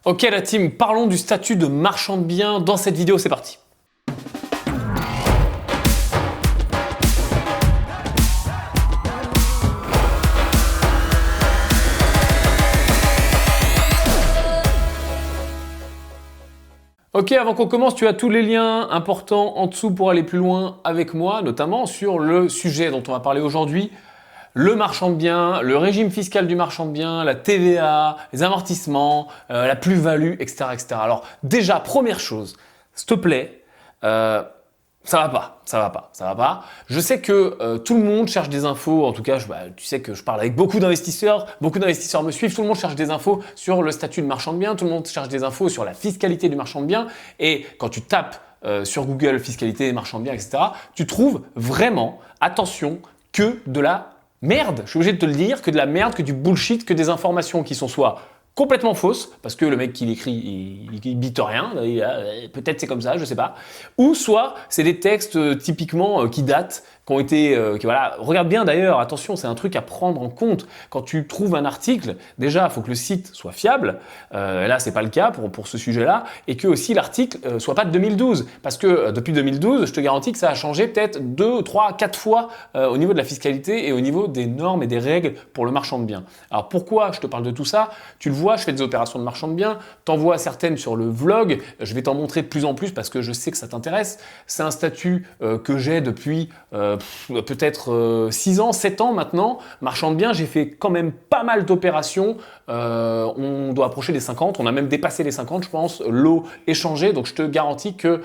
Ok la team, parlons du statut de marchand de biens dans cette vidéo, c'est parti. Ok, avant qu'on commence, tu as tous les liens importants en dessous pour aller plus loin avec moi, notamment sur le sujet dont on va parler aujourd'hui, le marchand de biens, le régime fiscal du marchand de biens, la TVA, les amortissements, la plus-value, etc., etc. Alors déjà, première chose, s'il te plaît, ça va pas. Je sais que tout le monde cherche des infos, en tout cas, tu sais que je parle avec beaucoup d'investisseurs me suivent, tout le monde cherche des infos sur le statut de marchand de biens, tout le monde cherche des infos sur la fiscalité du marchand de biens, et quand tu tapes sur Google fiscalité, marchand de biens, etc., tu trouves vraiment, attention, que de la merde, je suis obligé de te le dire, que de la merde, que du bullshit, que des informations qui sont soit complètement fausses, parce que le mec qui l'écrit, il bite rien, peut-être c'est comme ça, je sais pas, ou soit c'est des textes typiquement qui datent, qui ont été, voilà, regarde bien d'ailleurs, attention, c'est un truc à prendre en compte. Quand tu trouves un article, déjà, il faut que le site soit fiable, et là, c'est pas le cas pour ce sujet-là, et que aussi l'article soit pas de 2012, parce que depuis 2012, je te garantis que ça a changé peut-être 2, 3, 4 fois au niveau de la fiscalité et au niveau des normes et des règles pour le marchand de biens. Alors pourquoi je te parle de tout ça? Tu le vois, je fais des opérations de marchand de biens, t'envoies certaines sur le vlog, je vais t'en montrer de plus en plus parce que je sais que ça t'intéresse. C'est un statut que j'ai depuis peut-être 6 ans, 7 ans maintenant. Marchand de biens, j'ai fait quand même pas mal d'opérations. On doit approcher les 50, on a même dépassé les 50, je pense. L'eau est changée, donc je te garantis que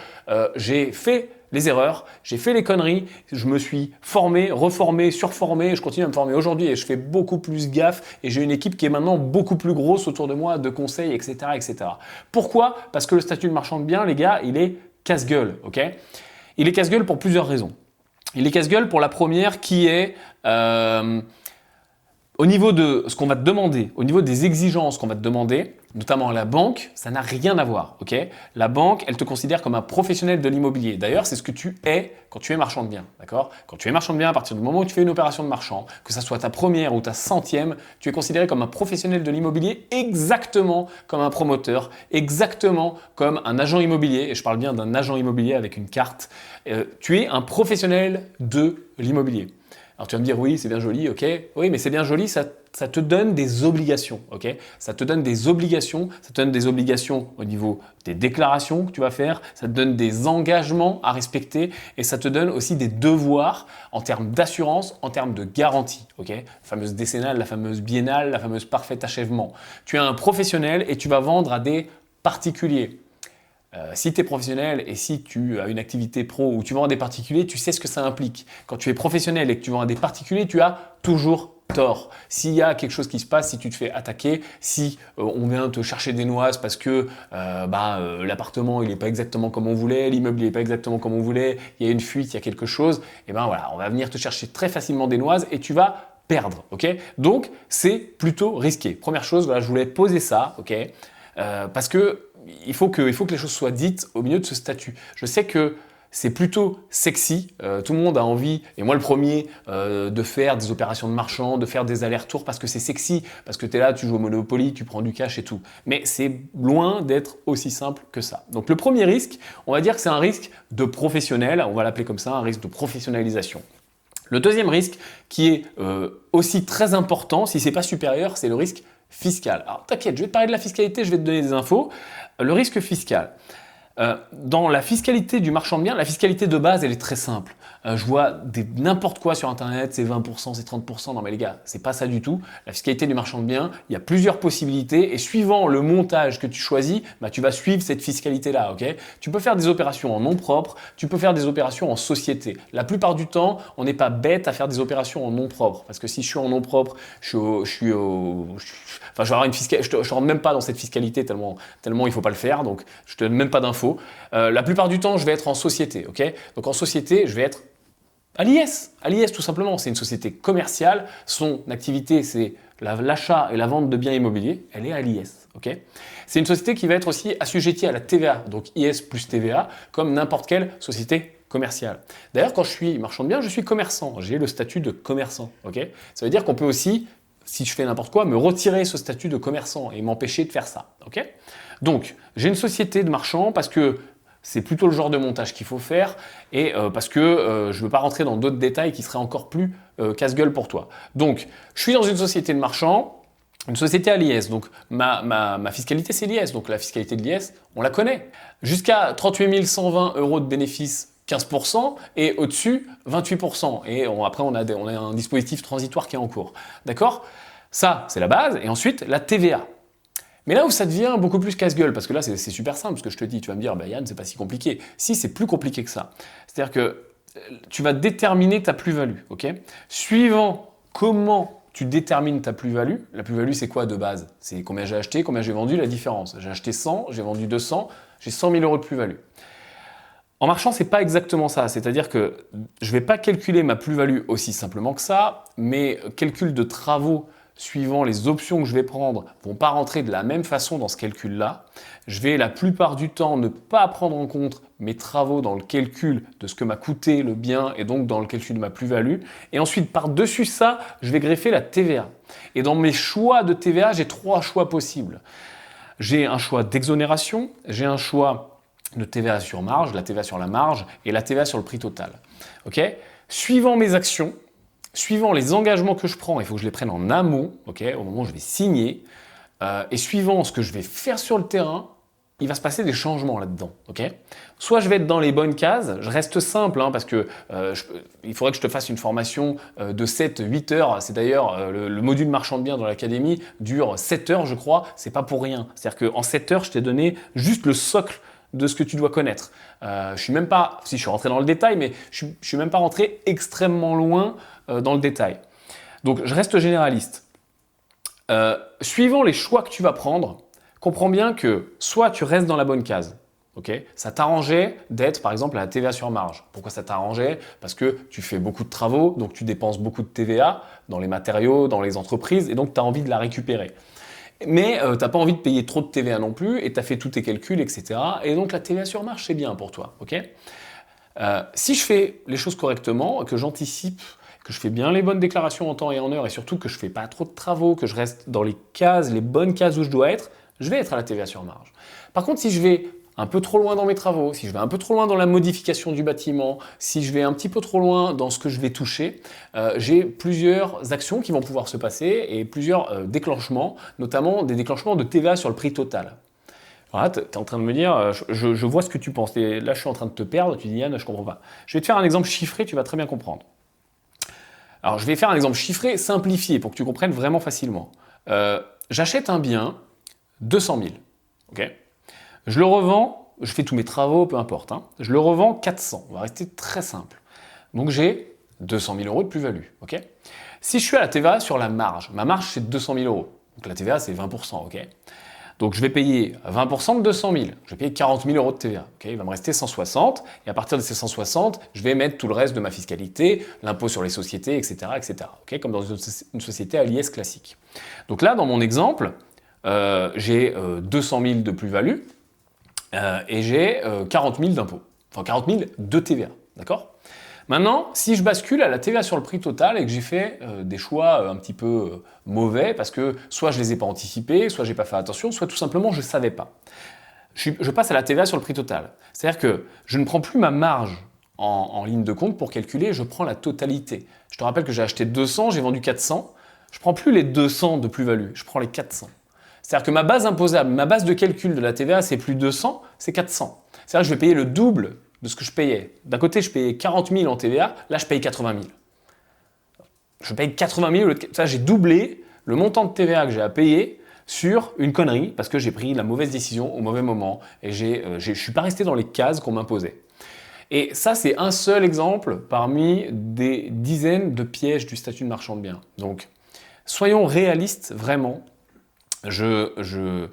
j'ai fait les erreurs, j'ai fait les conneries, je me suis formé, reformé, surformé, je continue à me former aujourd'hui et je fais beaucoup plus gaffe et j'ai une équipe qui est maintenant beaucoup plus grosse autour de moi, de conseils, etc., etc. Pourquoi? Parce que le statut de marchand de biens, les gars, il est casse-gueule, ok? Il est casse-gueule pour plusieurs raisons. Il est casse-gueule pour la première qui est au niveau de ce qu'on va te demander, au niveau des exigences qu'on va te demander, notamment à la banque, ça n'a rien à voir. Ok? La banque, elle te considère comme un professionnel de l'immobilier. D'ailleurs, c'est ce que tu es quand tu es marchand de biens. D'accord? Quand tu es marchand de biens, à partir du moment où tu fais une opération de marchand, que ça soit ta première ou ta centième, tu es considéré comme un professionnel de l'immobilier exactement comme un promoteur, exactement comme un agent immobilier. Et je parle bien d'un agent immobilier avec une carte. Tu es un professionnel de l'immobilier. Alors tu vas me dire oui, c'est bien joli, ok. Oui, mais c'est bien joli, ça te donne des obligations, ok. Ça te donne des obligations, au niveau des déclarations que tu vas faire, ça te donne des engagements à respecter et ça te donne aussi des devoirs en termes d'assurance, en termes de garantie, ok. La fameuse décennale, la fameuse biennale, la fameuse parfait achèvement. Tu es un professionnel et tu vas vendre à des particuliers. Si tu es professionnel et si tu as une activité pro où tu vends à des particuliers, tu sais ce que ça implique. Quand tu es professionnel et que tu vends à des particuliers, tu as toujours tort. S'il y a quelque chose qui se passe, si tu te fais attaquer, si on vient te chercher des noises parce que l'appartement il n'est pas exactement comme on voulait, l'immeuble il n'est pas exactement comme on voulait, il y a une fuite, il y a quelque chose, et ben voilà, on va venir te chercher très facilement des noises et tu vas perdre. Ok? Donc c'est plutôt risqué. Première chose, voilà, je voulais poser ça, ok? Parce que il faut que les choses soient dites au milieu de ce statut. Je sais que c'est plutôt sexy, tout le monde a envie, et moi le premier, de faire des opérations de marchand, de faire des allers-retours parce que c'est sexy, parce que tu es là, tu joues au Monopoly, tu prends du cash et tout. Mais c'est loin d'être aussi simple que ça. Donc le premier risque, on va dire que c'est un risque de professionnel, on va l'appeler comme ça, un risque de professionnalisation. Le deuxième risque, qui est aussi très important, si ce n'est pas supérieur, c'est le risque fiscal. Alors t'inquiète, je vais te parler de la fiscalité, je vais te donner des infos. Le risque fiscal. Dans la fiscalité du marchand de biens, la fiscalité de base, elle est très simple. Je vois n'importe quoi sur Internet, c'est 20%, c'est 30%. Non mais les gars, c'est pas ça du tout. La fiscalité du marchand de biens, il y a plusieurs possibilités et suivant le montage que tu choisis, tu vas suivre cette fiscalité-là. Ok? Tu peux faire des opérations en nom propre, tu peux faire des opérations en société. La plupart du temps, on n'est pas bête à faire des opérations en nom propre parce que si je suis en nom propre, je vais avoir une fiscalité, je rentre même pas dans cette fiscalité tellement il faut pas le faire, donc je te donne même pas d'infos. La plupart du temps, je vais être en société, ok? Donc en société, je vais être à l'IS. À l'IS tout simplement, c'est une société commerciale. Son activité, c'est l'achat et la vente de biens immobiliers. Elle est à l'IS, ok? C'est une société qui va être aussi assujettie à la TVA, donc IS plus TVA, comme n'importe quelle société commerciale. D'ailleurs, quand je suis marchand de biens, je suis commerçant. J'ai le statut de commerçant, ok? Ça veut dire qu'on peut aussi si je fais n'importe quoi, me retirer ce statut de commerçant et m'empêcher de faire ça. Ok? Donc, j'ai une société de marchand parce que c'est plutôt le genre de montage qu'il faut faire et parce que je ne veux pas rentrer dans d'autres détails qui seraient encore plus casse-gueule pour toi. Donc, je suis dans une société de marchand, une société à l'IS. Donc, ma fiscalité, c'est l'IS. Donc, la fiscalité de l'IS, on la connaît. Jusqu'à 38 120 € de bénéfices, 15%, et au-dessus, 28%. Et après, on a un dispositif transitoire qui est en cours. D'accord? Ça, c'est la base. Et ensuite, la TVA. Mais là où ça devient beaucoup plus casse-gueule, parce que là c'est super simple ce que je te dis, tu vas me dire, bah Yann, c'est pas si compliqué. Si, c'est plus compliqué que ça. C'est-à-dire que tu vas déterminer ta plus-value, ok? Suivant comment tu détermines ta plus-value, la plus-value c'est quoi de base? C'est combien j'ai acheté, combien j'ai vendu, la différence. J'ai acheté 100, j'ai vendu 200, j'ai 100 000 € de plus-value. En marchand, c'est pas exactement ça. C'est-à-dire que je vais pas calculer ma plus-value aussi simplement que ça, mais calcul de travaux suivant les options que je vais prendre vont pas rentrer de la même façon dans ce calcul-là. Je vais la plupart du temps ne pas prendre en compte mes travaux dans le calcul de ce que m'a coûté le bien et donc dans le calcul de ma plus-value. Et ensuite, par-dessus ça, je vais greffer la TVA. Et dans mes choix de TVA, j'ai 3 choix possibles. J'ai un choix d'exonération, j'ai un choix de TVA sur marge, la TVA sur la marge et la TVA sur le prix total. Okay? Suivant mes actions, suivant les engagements que je prends, il faut que je les prenne en amont, okay, au moment où je vais signer, et suivant ce que je vais faire sur le terrain, il va se passer des changements là-dedans. Okay. Soit je vais être dans les bonnes cases, je reste simple, parce que il faudrait que je te fasse une formation de 7-8 heures. C'est d'ailleurs le module marchand de biens dans l'académie dure 7 heures, je crois, c'est pas pour rien. C'est-à-dire qu'en 7 heures, je t'ai donné juste le socle de ce que tu dois connaître. Je suis même pas, si je suis rentré dans le détail, mais je suis même pas rentré extrêmement loin dans le détail. Donc je reste généraliste. Suivant les choix que tu vas prendre, comprends bien que soit tu restes dans la bonne case. Okay, ça t'arrangeait d'être par exemple à la TVA sur marge. Pourquoi ça t'arrangeait? Parce que tu fais beaucoup de travaux, donc tu dépenses beaucoup de TVA dans les matériaux, dans les entreprises, et donc tu as envie de la récupérer. Mais tu n'as pas envie de payer trop de TVA non plus, et tu as fait tous tes calculs, etc. Et donc la TVA sur marge, c'est bien pour toi. Okay, si je fais les choses correctement, que j'anticipe, que je fais bien les bonnes déclarations en temps et en heure, et surtout que je ne fais pas trop de travaux, que je reste dans les cases, les bonnes cases où je dois être, je vais être à la TVA sur marge. Par contre, si je vais un peu trop loin dans mes travaux, si je vais un peu trop loin dans la modification du bâtiment, si je vais un petit peu trop loin dans ce que je vais toucher, j'ai plusieurs actions qui vont pouvoir se passer et plusieurs déclenchements, notamment des déclenchements de TVA sur le prix total. Voilà, tu es en train de me dire, je vois ce que tu penses, et là je suis en train de te perdre, tu dis Yann, je comprends pas. Je vais te faire un exemple chiffré, tu vas très bien comprendre. Alors je vais faire un exemple chiffré, simplifié, pour que tu comprennes vraiment facilement. J'achète un bien, 200 000, ok. Je le revends, je fais tous mes travaux, peu importe, je le revends 400, on va rester très simple. Donc j'ai 200 000 € de plus-value, ok. Si je suis à la TVA sur la marge, ma marge c'est 200 000 €, donc la TVA c'est 20%, ok. Donc je vais payer 20% de 200 000, je vais payer 40 000 € de TVA, ok. Il va me rester 160, et à partir de ces 160, je vais mettre tout le reste de ma fiscalité, l'impôt sur les sociétés, etc., etc., ok, comme dans une société à l'IS classique. Donc là, dans mon exemple, j'ai 200 000 de plus-value et j'ai 40 000 d'impôts. Enfin 40 000 de TVA, d'accord? Maintenant, si je bascule à la TVA sur le prix total et que j'ai fait des choix un petit peu mauvais parce que soit je les ai pas anticipés, soit j'ai pas fait attention, soit tout simplement je savais pas. Je passe à la TVA sur le prix total. C'est-à-dire que je ne prends plus ma marge en ligne de compte pour calculer, je prends la totalité. Je te rappelle que j'ai acheté 200, j'ai vendu 400. Je prends plus les 200 de plus-value, je prends les 400. C'est-à-dire que ma base imposable, ma base de calcul de la TVA, c'est plus 200, c'est 400. C'est-à-dire que je vais payer le double de ce que je payais. D'un côté, je payais 40 000 en TVA, là, je paye 80 000. Je paye 80 000, ça, j'ai doublé le montant de TVA que j'ai à payer sur une connerie, parce que j'ai pris la mauvaise décision au mauvais moment, et je ne suis pas resté dans les cases qu'on m'imposait. Et ça, c'est un seul exemple parmi des dizaines de pièges du statut de marchand de biens. Donc, soyons réalistes, vraiment. Je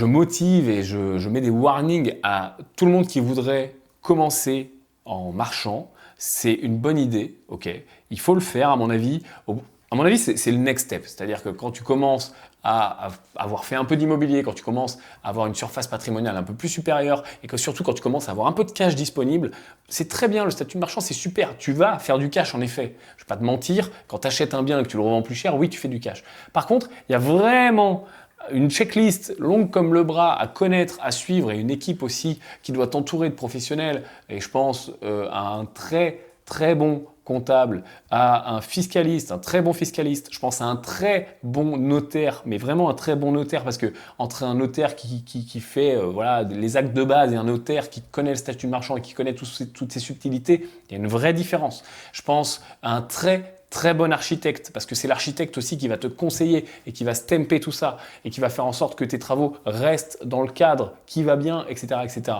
motive et je mets des warnings à tout le monde qui voudrait commencer en marchand. C'est une bonne idée, ok. Il faut le faire, à mon avis. À mon avis, c'est le next step. C'est-à-dire que quand tu commences à avoir fait un peu d'immobilier, quand tu commences à avoir une surface patrimoniale un peu plus supérieure et que surtout quand tu commences à avoir un peu de cash disponible, c'est très bien, le statut de marchand, c'est super. Tu vas faire du cash en effet. Je ne vais pas te mentir, quand tu achètes un bien et que tu le revends plus cher, oui, tu fais du cash. Par contre, il y a vraiment une checklist longue comme le bras à connaître, à suivre et une équipe aussi qui doit t'entourer de professionnels. Et je pense à un très bon comptable, à un fiscaliste, un très bon fiscaliste. Je pense à un très bon notaire, mais vraiment un très bon notaire parce que entre un notaire qui fait voilà, les actes de base et un notaire qui connaît le statut de marchand et qui connaît toutes ces subtilités, il y a une vraie différence. Je pense à un très bon architecte, parce que c'est l'architecte aussi qui va te conseiller et qui va stamper tout ça et qui va faire en sorte que tes travaux restent dans le cadre qui va bien, etc., etc.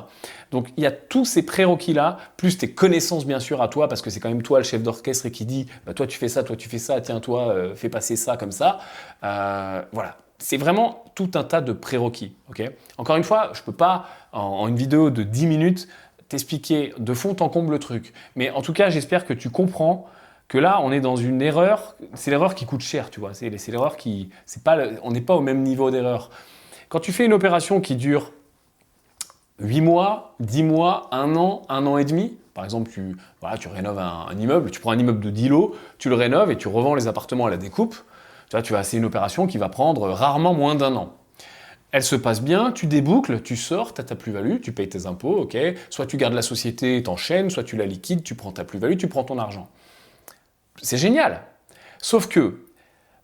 Donc il y a tous ces prérequis-là, plus tes connaissances bien sûr à toi, parce que c'est quand même toi le chef d'orchestre et qui dit bah, toi tu fais ça, tiens toi fais passer ça comme ça. Voilà. C'est vraiment tout un tas de prérequis. Okay, encore une fois, je ne peux pas en une vidéo de 10 minutes t'expliquer de fond en comble le truc. Mais en tout cas, j'espère que tu comprends que là, on est dans une erreur, c'est l'erreur qui coûte cher, tu vois. C'est l'erreur qui, on n'est pas au même niveau d'erreur. Quand tu fais une opération qui dure 8 mois, 10 mois, 1 an et demi, par exemple, tu rénoves un immeuble, tu prends un immeuble de 10 lots, tu le rénoves et tu revends les appartements à la découpe. C'est une opération qui va prendre rarement moins d'1 an. Elle se passe bien, tu déboucles, tu sors, tu as ta plus-value, tu payes tes impôts, ok. Soit tu gardes la société, t'enchaînes, soit tu la liquides, tu prends ta plus-value, tu prends ton argent. C'est génial. Sauf que,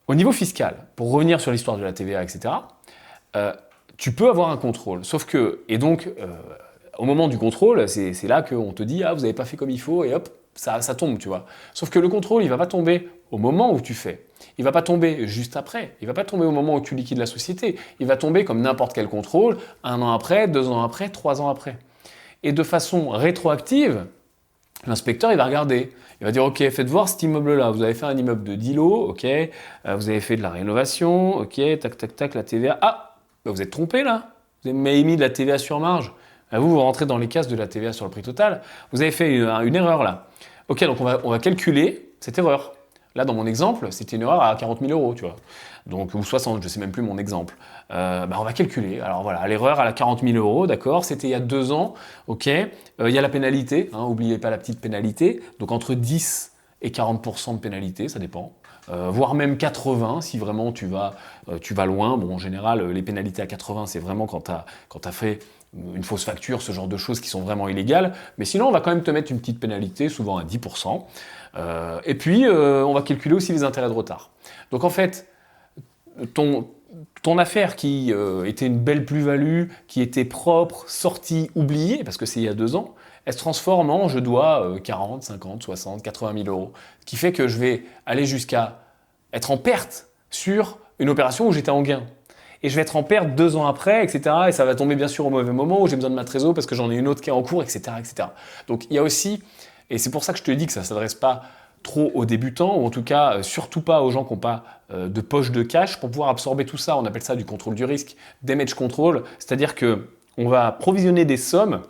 au niveau fiscal, pour revenir sur l'histoire de la TVA, etc., tu peux avoir un contrôle. Sauf que, et donc, au moment du contrôle, c'est là qu'on te dit « Ah, vous n'avez pas fait comme il faut » et hop, ça tombe, tu vois. Sauf que le contrôle, il ne va pas tomber au moment où tu fais. Il ne va pas tomber juste après. Il ne va pas tomber au moment où tu liquides la société. Il va tomber comme n'importe quel contrôle, 1 an après, 2 ans après, 3 ans après. Et de façon rétroactive, l'inspecteur, il va regarder. Il va dire, OK, faites voir cet immeuble-là. Vous avez fait un immeuble de 10 lots, OK. Vous avez fait de la rénovation, OK, tac, la TVA. Ah, bah vous êtes trompé là. Vous avez mis de la TVA sur marge. Vous rentrez dans les cases de la TVA sur le prix total. Vous avez fait une erreur là. OK, donc on va calculer cette erreur. Là, dans mon exemple, c'était une erreur à 40 000 euros, tu vois. Donc, ou 60, je ne sais même plus mon exemple. On va calculer. Alors voilà, l'erreur à la 40 000 euros, d'accord, c'était il y a 2 ans, ok. Il y a la pénalité, n'oubliez pas la petite pénalité. Donc entre 10 et 40% de pénalité, ça dépend. Voire même 80 si vraiment tu vas loin. Bon, en général, les pénalités à 80, c'est vraiment quand tu as fait une fausse facture, ce genre de choses qui sont vraiment illégales. Mais sinon, on va quand même te mettre une petite pénalité, souvent à 10%. Et puis, on va calculer aussi les intérêts de retard. Donc en fait, ton affaire qui était une belle plus-value, qui était propre, sortie, oubliée, parce que c'est il y a 2 ans, elle se transforme en je dois 40, 50, 60, 80 000 euros. Ce qui fait que je vais aller jusqu'à être en perte sur une opération où j'étais en gain. Et je vais être en perte 2 ans après, etc. Et ça va tomber bien sûr au mauvais moment où j'ai besoin de ma trésor parce que j'en ai une autre qui est en cours, etc., etc. Donc il y a aussi, et c'est pour ça que je te dis que ça ne s'adresse pas trop aux débutants, ou en tout cas surtout pas aux gens qui n'ont pas de poche de cash pour pouvoir absorber tout ça. On appelle ça du contrôle du risque, damage control, c'est-à-dire qu'on va provisionner des sommes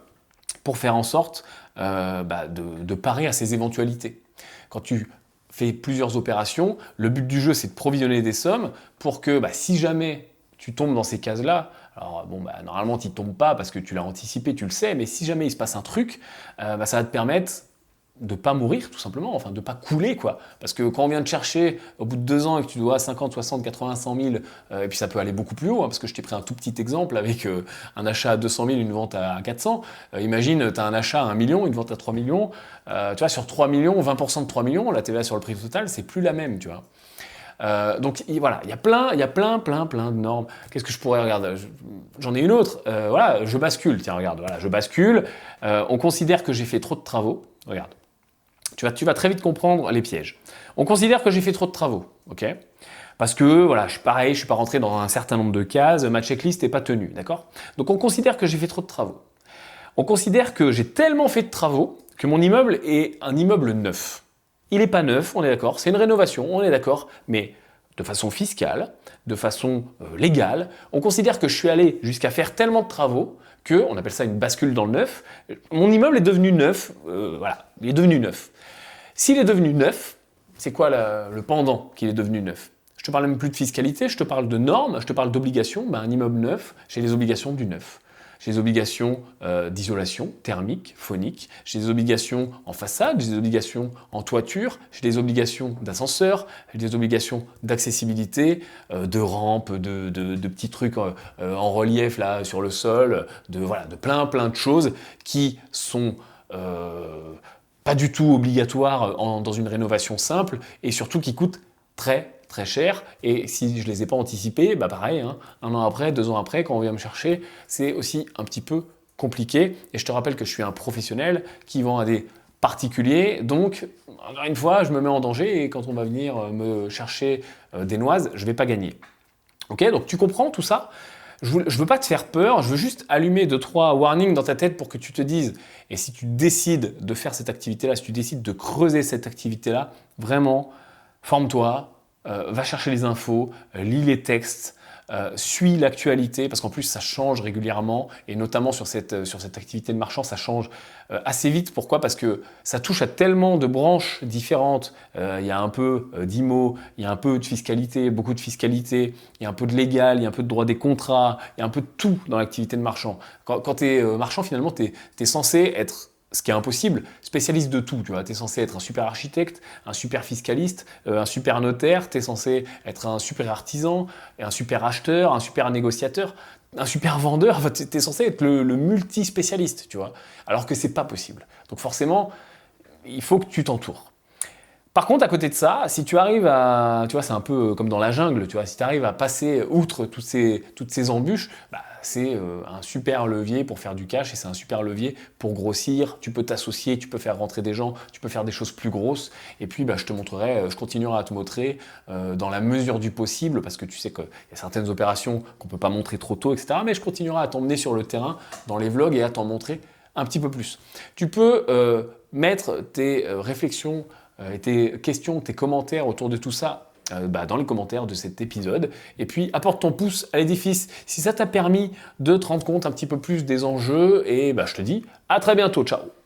pour faire en sorte de parer à ces éventualités. Quand tu fais plusieurs opérations, le but du jeu c'est de provisionner des sommes pour que si jamais tu tombes dans ces cases-là, alors normalement tu ne tombes pas parce que tu l'as anticipé, tu le sais, mais si jamais il se passe un truc, ça va te permettre de pas mourir tout simplement, enfin de pas couler quoi. Parce que quand on vient te chercher au bout de 2 ans et que tu dois 50, 60, 80, 100 000, et puis ça peut aller beaucoup plus haut, parce que je t'ai pris un tout petit exemple avec un achat à 200 000, une vente à 400. Imagine, tu as un achat à 1 million, une vente à 3 millions. Tu vois, sur 3 millions, 20% de 3 millions, la TVA sur le prix total, c'est plus la même, tu vois. Donc voilà, il y a plein de normes. Qu'est-ce que je pourrais regarder? J'en ai une autre. Voilà, je bascule. Tiens, regarde, voilà, je bascule. On considère que j'ai fait trop de travaux. Regarde. Tu vas très vite comprendre les pièges. On considère que j'ai fait trop de travaux, ok? Parce que voilà, je suis pas rentré dans un certain nombre de cases, ma checklist n'est pas tenue, d'accord? Donc on considère que j'ai fait trop de travaux. On considère que j'ai tellement fait de travaux que mon immeuble est un immeuble neuf. Il n'est pas neuf, on est d'accord, c'est une rénovation, on est d'accord, mais de façon fiscale, de façon légale, on considère que je suis allé jusqu'à faire tellement de travaux que, on appelle ça une bascule dans le neuf, mon immeuble est devenu neuf, voilà, il est devenu neuf. S'il est devenu neuf, c'est quoi le pendant qu'il est devenu neuf? Je te parle même plus de fiscalité, je te parle de normes, je te parle d'obligations. Ben, un immeuble neuf, j'ai les obligations du neuf. J'ai des obligations d'isolation thermique, phonique, j'ai des obligations en façade, j'ai des obligations en toiture, j'ai des obligations d'ascenseur, j'ai des obligations d'accessibilité, de rampes, de petits trucs en relief là sur le sol, voilà, de plein de choses qui sont pas du tout obligatoires dans une rénovation simple et surtout qui coûtent très cher, et si je les ai pas anticipés, bah pareil, hein, 1 an après, 2 ans après, quand on vient me chercher, c'est aussi un petit peu compliqué. Et je te rappelle que je suis un professionnel qui vend à des particuliers, donc encore une fois, je me mets en danger, et quand on va venir me chercher des noises, je vais pas gagner. Ok, donc tu comprends tout ça? Je veux pas te faire peur, je veux juste allumer 2-3 warnings dans ta tête pour que tu te dises, et si tu décides de faire cette activité-là, si tu décides de creuser cette activité-là, vraiment, forme-toi, va chercher les infos, lis les textes, suis l'actualité, parce qu'en plus ça change régulièrement, et notamment sur cette activité de marchand, ça change assez vite. Pourquoi? Parce que ça touche à tellement de branches différentes. Il y a un peu d'IMO, il y a un peu de fiscalité, beaucoup de fiscalité, il y a un peu de légal, il y a un peu de droit des contrats, il y a un peu de tout dans l'activité de marchand. Quand tu es marchand, finalement, tu es censé être, ce qui est impossible, spécialiste de tout. Tu vois, tu es censé être un super architecte, un super fiscaliste, un super notaire, tu es censé être un super artisan, un super acheteur, un super négociateur, un super vendeur. Enfin, tu es censé être le multi-spécialiste, tu vois, alors que c'est pas possible. Donc forcément, il faut que tu t'entoures. Par contre, à côté de ça, si tu arrives à, tu vois, c'est un peu comme dans la jungle, tu vois, si tu arrives à passer outre toutes ces embûches, bah, c'est un super levier pour faire du cash, et c'est un super levier pour grossir. Tu peux t'associer, tu peux faire rentrer des gens, tu peux faire des choses plus grosses. Et puis, bah, je continuerai à te montrer dans la mesure du possible, parce que tu sais qu'il y a certaines opérations qu'on ne peut pas montrer trop tôt, etc. Mais je continuerai à t'emmener sur le terrain dans les vlogs et à t'en montrer un petit peu plus. Tu peux mettre tes réflexions, tes questions, tes commentaires autour de tout ça dans les commentaires de cet épisode. Et puis, apporte ton pouce à l'édifice si ça t'a permis de te rendre compte un petit peu plus des enjeux. Et je te dis à très bientôt. Ciao!